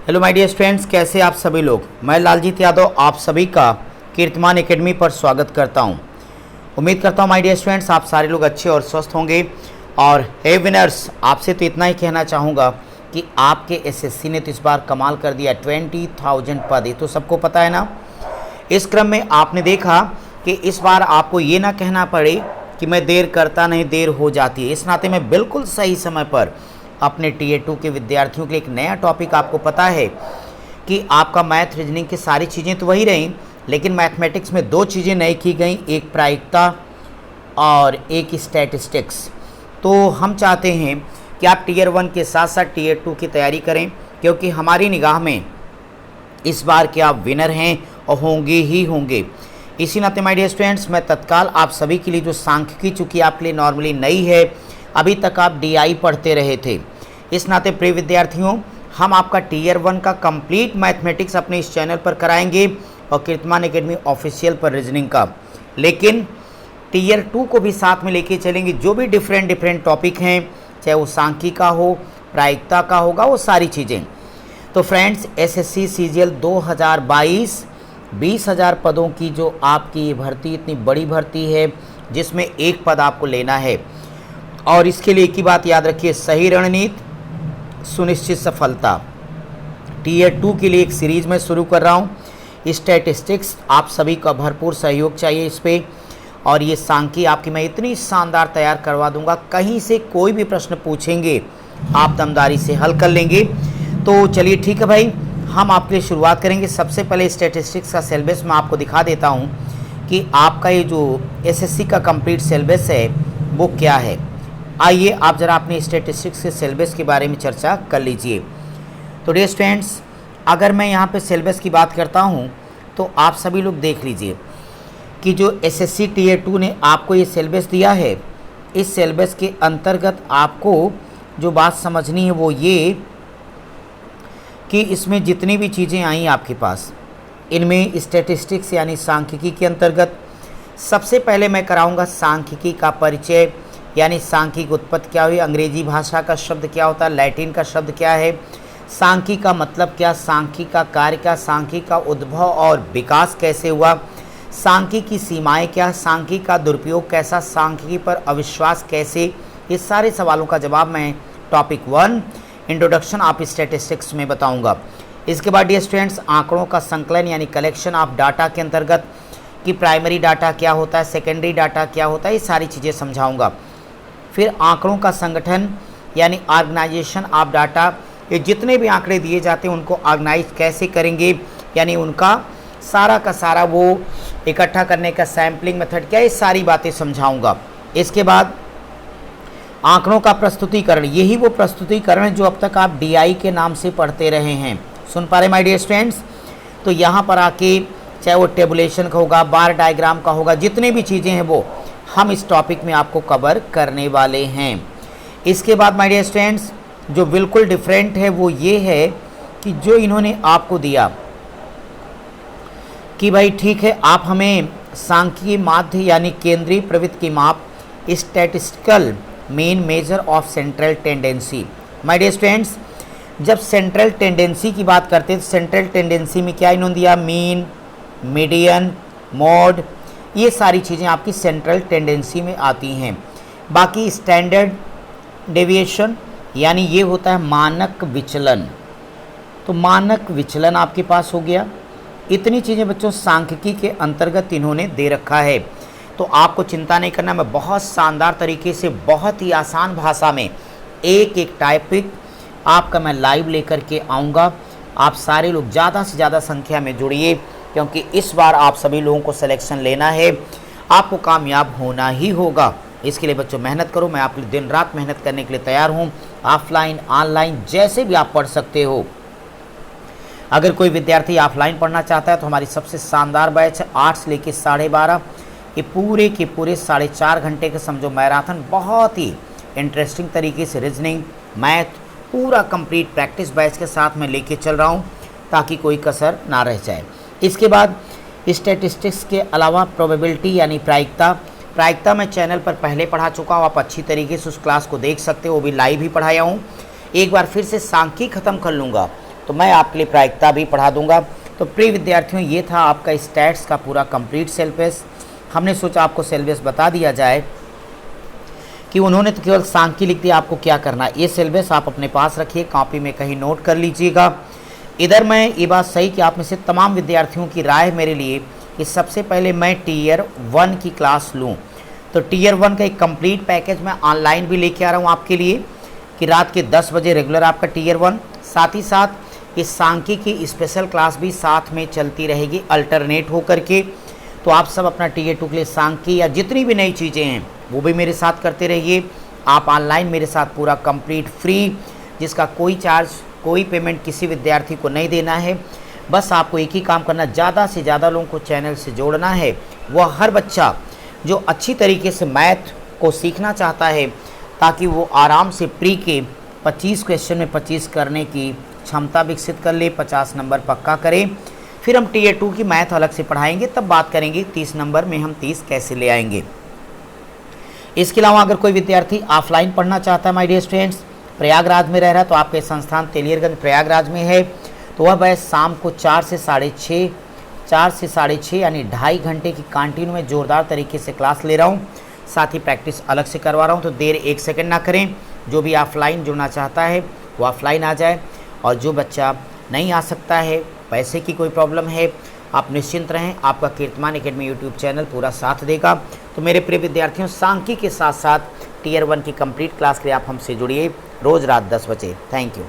Hello my dear students, कैसे आप सभी लोग। मैं लालजीत यादव आप सभी का कीर्तिमान एकेडमी पर स्वागत करता हूं। उम्मीद करता हूं माय डियर स्टूडेंट्स आप सारे लोग अच्छे और स्वस्थ होंगे। और हे विनर्स, आपसे तो इतना ही कहना चाहूँगा कि आपके एसएससी ने तो इस बार कमाल कर दिया। 20,000 पद, ये तो सबको पता है ना। इस क्रम में आपने देखा कि इस बार आपको ये ना कहना पड़े कि मैं देर करता नहीं, देर हो जाती है। इस नाते मैं बिल्कुल सही समय पर अपने टीए 2 के विद्यार्थियों के लिए एक नया टॉपिक, आपको पता है कि आपका मैथ रीजनिंग की सारी चीज़ें तो वही रहीं, लेकिन मैथमेटिक्स में दो चीज़ें नई की गई, एक प्रायिकता और एक स्टैटिस्टिक्स। तो हम चाहते हैं कि आप टीयर 1 के साथ साथ टीयर 2 की तैयारी करें, क्योंकि हमारी निगाह में इस बार के आप विनर हैं और होंगे ही होंगे। इसी नाते माय डियर स्टूडेंट्स, मैं तत्काल आप सभी के लिए जो सांख्यिकी, चूँकि आपके लिए नॉर्मली नई है, अभी तक आप डीआई पढ़ते रहे थे, इस नाते प्रिय विद्यार्थियों हम आपका टीयर 1 का कंप्लीट मैथमेटिक्स अपने इस चैनल पर कराएंगे और कीर्तिमान एकेडमी ऑफिशियल पर रीजनिंग का, लेकिन टीयर 2 को भी साथ में लेके चलेंगे। जो भी डिफरेंट टॉपिक हैं, चाहे वो सांख्यिकी का हो, प्रायिकता का होगा, वो सारी चीज़ें। तो फ्रेंड्स, एसएससी सीजीएल 2022 20,000 पदों की जो आपकी भर्ती, इतनी बड़ी भर्ती है जिसमें एक पद आपको लेना है, और इसके लिए एक ही बात याद रखिए, सही रणनीति सुनिश्चित सफलता। टीयर 2 के लिए एक सीरीज में शुरू कर रहा हूँ। स्टैटिस्टिक्स आप सभी का भरपूर सहयोग चाहिए इस पर, और ये सांख्यिकी आपकी मैं इतनी शानदार तैयार करवा दूंगा, कहीं से कोई भी प्रश्न पूछेंगे आप दमदारी से हल कर लेंगे। तो चलिए ठीक है भाई, हम आपके लिए शुरुआत करेंगे। सबसे पहले स्टैटिस्टिक्स का सिलेबस मैं आपको दिखा देता हूँ कि आपका ये जो एसएससी का कंप्लीट सिलेबस है वो क्या है। आइए आप ज़रा अपने स्टैटिस्टिक्स के सिलेबस के बारे में चर्चा कर लीजिए। तो डियर स्टूडेंट्स, अगर मैं यहाँ पे सिलेबस की बात करता हूँ तो आप सभी लोग देख लीजिए कि जो एसएससी टीयर 2 ने आपको ये सिलेबस दिया है, इस सिलेबस के अंतर्गत आपको जो बात समझनी है वो ये कि इसमें जितनी भी चीज़ें आई आपके पास, इनमें स्टैटिस्टिक्स यानी सांख्यिकी के अंतर्गत सबसे पहले मैं कराऊंगा सांख्यिकी का परिचय, यानी सांख्यिक उत्पत्ति क्या हुई, अंग्रेजी भाषा का शब्द क्या होता है, लैटिन का शब्द क्या है, सांख्यिकी का मतलब क्या, सांख्यिकी का कार्य क्या, सांख्यिकी का उद्भव और विकास कैसे हुआ, सांख्यिकी की सीमाएं क्या, सांख्यिकी का दुरुपयोग कैसा, सांख्यिकी पर अविश्वास कैसे, ये सारे सवालों का जवाब मैं टॉपिक 1 इंट्रोडक्शन ऑफ स्टैटिस्टिक्स में बताऊंगा। इसके बाद डियर स्टूडेंट्स, आंकड़ों का संकलन यानी कलेक्शन ऑफ डाटा के अंतर्गत कि प्राइमरी डाटा क्या होता है, सेकेंडरी डाटा क्या होता है, ये सारी चीज़ें समझाऊंगा। फिर आंकड़ों का संगठन यानी ऑर्गेनाइजेशन ऑफ डाटा, ये जितने भी आंकड़े दिए जाते हैं उनको ऑर्गेनाइज कैसे करेंगे, यानी उनका सारा का सारा वो इकट्ठा करने का सैम्पलिंग मेथड क्या है, ये सारी बातें समझाऊंगा। इसके बाद आंकड़ों का प्रस्तुतिकरण, यही वो प्रस्तुतिकरण जो अब तक आप डीआई के नाम से पढ़ते रहे हैं, सुन पा रहे माय डियर स्टूडेंट्स। तो यहाँ पर आके चाहे वो टेबुलेशन का होगा, बार डायग्राम का होगा, जितनी भी चीज़ें हैं वो हम इस टॉपिक में आपको कवर करने वाले हैं। इसके बाद माय डियर स्टूडेंट्स, जो बिल्कुल डिफरेंट है वो ये है कि जो इन्होंने आपको दिया कि भाई ठीक है, आप हमें सांख्यिकी माध्य यानी केंद्रीय प्रवृत्ति की माप, statistical mean measure of central tendency. My dear students, जब सेंट्रल टेंडेंसी की बात करते हैं तो सेंट्रल टेंडेंसी में क्या इन्होंने दिया, मीन, मीडियन, मोड, ये सारी चीज़ें आपकी सेंट्रल टेंडेंसी में आती हैं। बाकी स्टैंडर्ड डेविएशन यानी ये होता है मानक विचलन, तो मानक विचलन आपके पास हो गया। इतनी चीज़ें बच्चों सांख्यिकी के अंतर्गत इन्होंने दे रखा है, तो आपको चिंता नहीं करना। मैं बहुत शानदार तरीके से, बहुत ही आसान भाषा में एक एक टॉपिक आपका मैं लाइव लेकर के आऊँगा। आप सारे लोग ज़्यादा से ज़्यादा संख्या में जुड़िए, क्योंकि इस बार आप सभी लोगों को सिलेक्शन लेना है, आपको कामयाब होना ही होगा। इसके लिए बच्चों मेहनत करो, मैं आपके लिए दिन रात मेहनत करने के लिए तैयार हूँ। ऑफलाइन ऑनलाइन जैसे भी आप पढ़ सकते हो। अगर कोई विद्यार्थी ऑफलाइन पढ़ना चाहता है तो हमारी सबसे शानदार बैच है 8 से लेकर 12:30, ये पूरे के पूरे 4.5 घंटे के समझो मैराथन, बहुत ही इंटरेस्टिंग तरीके से रीजनिंग, मैथ पूरा कंप्लीट प्रैक्टिस बैच के साथ मैं लेके चल रहा हूँ, ताकि कोई कसर ना रह जाए। इसके बाद स्टैटिस्टिक्स के अलावा प्रोबेबिलिटी यानी प्रायिकता मैं चैनल पर पहले पढ़ा चुका हूँ, आप अच्छी तरीके से उस क्लास को देख सकते हो, वो भी लाइव ही पढ़ाया हूँ। एक बार फिर से सांख्यिकी ख़त्म कर लूँगा तो मैं आपके लिए प्रायिकता भी पढ़ा दूंगा। तो प्रिय विद्यार्थियों, ये था आपका स्टैट्स का पूरा कंप्लीट सिलेबस। हमने सोचा आपको सिलेबस बता दिया जाए कि उन्होंने तो केवल सांख्यिकी लिख दिया, आपको क्या करना है। ये सिलेबस आप अपने पास रखिए, कॉपी में कहीं नोट कर लीजिएगा। इधर मैं ये बात सही कि आप में से तमाम विद्यार्थियों की राय मेरे लिए कि सबसे पहले मैं टीयर 1 की क्लास लूँ। तो टीयर 1 का एक कंप्लीट पैकेज मैं ऑनलाइन भी लेके आ रहा हूँ आपके लिए कि रात के 10 बजे रेगुलर आपका टीयर 1, साथ ही साथ इस सांख्यिकी की स्पेशल क्लास भी साथ में चलती रहेगी अल्टरनेट होकर के। तो आप सब अपना टीयर 2 के लिए सांख्यिकी या जितनी भी नई चीज़ें हैं वो भी मेरे साथ करते रहिए। आप ऑनलाइन मेरे साथ पूरा कंप्लीट फ्री, जिसका कोई चार्ज, कोई पेमेंट किसी विद्यार्थी को नहीं देना है। बस आपको एक ही काम करना, ज़्यादा से ज़्यादा लोगों को चैनल से जोड़ना है। वह हर बच्चा जो अच्छी तरीके से मैथ को सीखना चाहता है ताकि वो आराम से प्री के 25 क्वेश्चन में 25 करने की क्षमता विकसित कर ले, 50 नंबर पक्का करे। फिर हम टीयर 2 की मैथ अलग से पढ़ाएंगे, तब बात करेंगे 30 नंबर में हम 30 कैसे ले आएंगे। इसके अलावा अगर कोई विद्यार्थी ऑफलाइन पढ़ना चाहता है माय डियर स्टूडेंट्स, प्रयागराज में रह रहा है, तो आपके संस्थान तेलियरगंज प्रयागराज में है, तो वह बैच शाम को 4 से साढ़े 6 यानी 2.5 घंटे की कंटिन्यू में ज़ोरदार तरीके से क्लास ले रहा हूँ। साथ ही प्रैक्टिस अलग से करवा रहा हूँ। तो देर 1 सेकंड ना करें। जो भी ऑफलाइन जुड़ना चाहता है वो ऑफलाइन आ जाए, और जो बच्चा नहीं आ सकता है, पैसे की कोई प्रॉब्लम है, आप निश्चिंत रहें, आपका कीर्तिमान एकेडमी यूट्यूब चैनल पूरा साथ देगा। तो मेरे प्रिय विद्यार्थियों, सांख्यिकी के साथ साथ टीयर 1 की कंप्लीट क्लास के लिए आप हमसे जुड़िए रोज़ रात 10 बजे। Thank you.